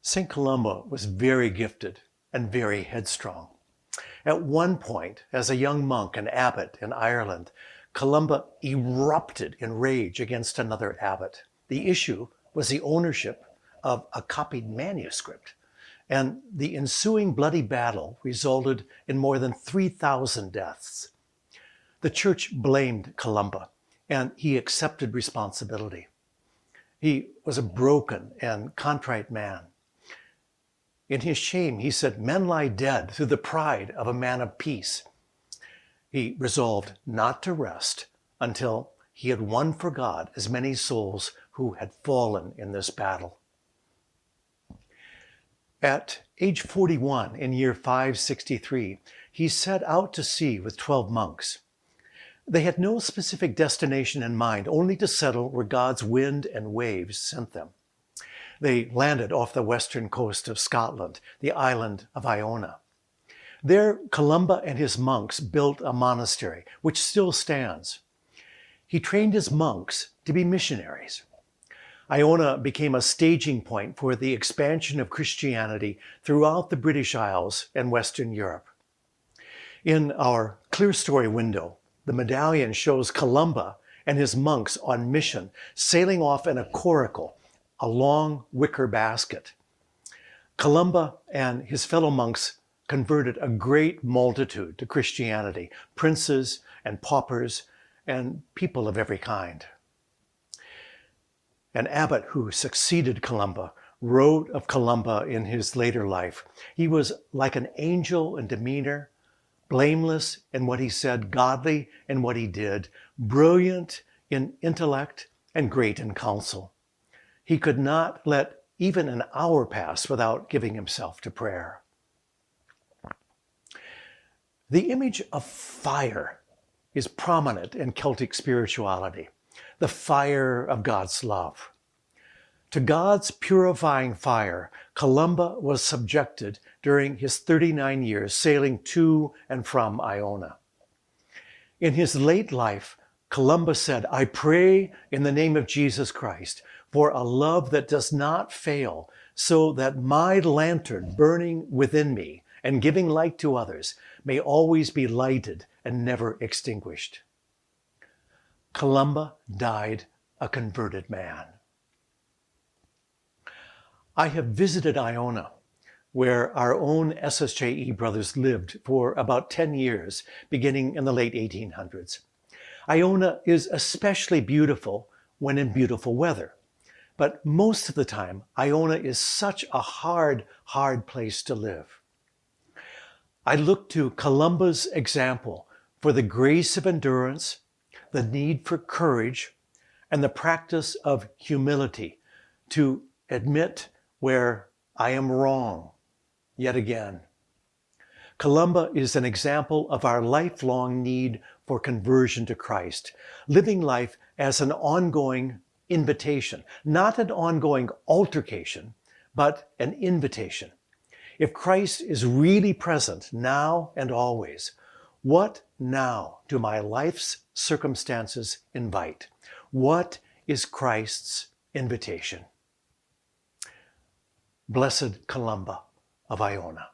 St. Columba was very gifted and very headstrong. At one point, as a young monk and abbot in Ireland, Columba erupted in rage against another abbot. The issue was the ownership of a copied manuscript, and the ensuing bloody battle resulted in more than 3,000 deaths. The church blamed Columba, and he accepted responsibility. He was a broken and contrite man. In his shame, he said, "Men lie dead through the pride of a man of peace." He resolved not to rest until he had won for God as many souls who had fallen in this battle. At age 41, in year 563, he set out to sea with 12 monks. They had no specific destination in mind, only to settle where God's wind and waves sent them. They landed off the western coast of Scotland, the island of Iona. There, Columba and his monks built a monastery, which still stands. He trained his monks to be missionaries. Iona became a staging point for the expansion of Christianity throughout the British Isles and Western Europe. In our Clear Story window, the medallion shows Columba and his monks on mission, sailing off in a coracle, a long wicker basket. Columba and his fellow monks converted a great multitude to Christianity, princes and paupers and people of every kind. An abbot who succeeded Columba wrote of Columba in his later life. He was like an angel in demeanor, blameless in what he said, godly in what he did, brilliant in intellect, and great in counsel. He could not let even an hour pass without giving himself to prayer. The image of fire is prominent in Celtic spirituality, the fire of God's love. To God's purifying fire, Columba was subjected during his 39 years sailing to and from Iona. In his late life, Columba said, "I pray in the name of Jesus Christ for a love that does not fail, so that my lantern burning within me and giving light to others may always be lighted and never extinguished." Columba died a converted man. I have visited Iona, where our own SSJE brothers lived for about 10 years, beginning in the late 1800s. Iona is especially beautiful when in beautiful weather. But most of the time, Iona is such a hard place to live. I look to Columba's example for the grace of endurance, the need for courage, and the practice of humility to admit where I am wrong yet again. Columba is an example of our lifelong need for conversion to Christ, living life as an ongoing invitation, not an ongoing altercation, but an invitation. If Christ is really present now and always, what now do my life's circumstances invite? What is Christ's invitation? Blessed Columba of Iona.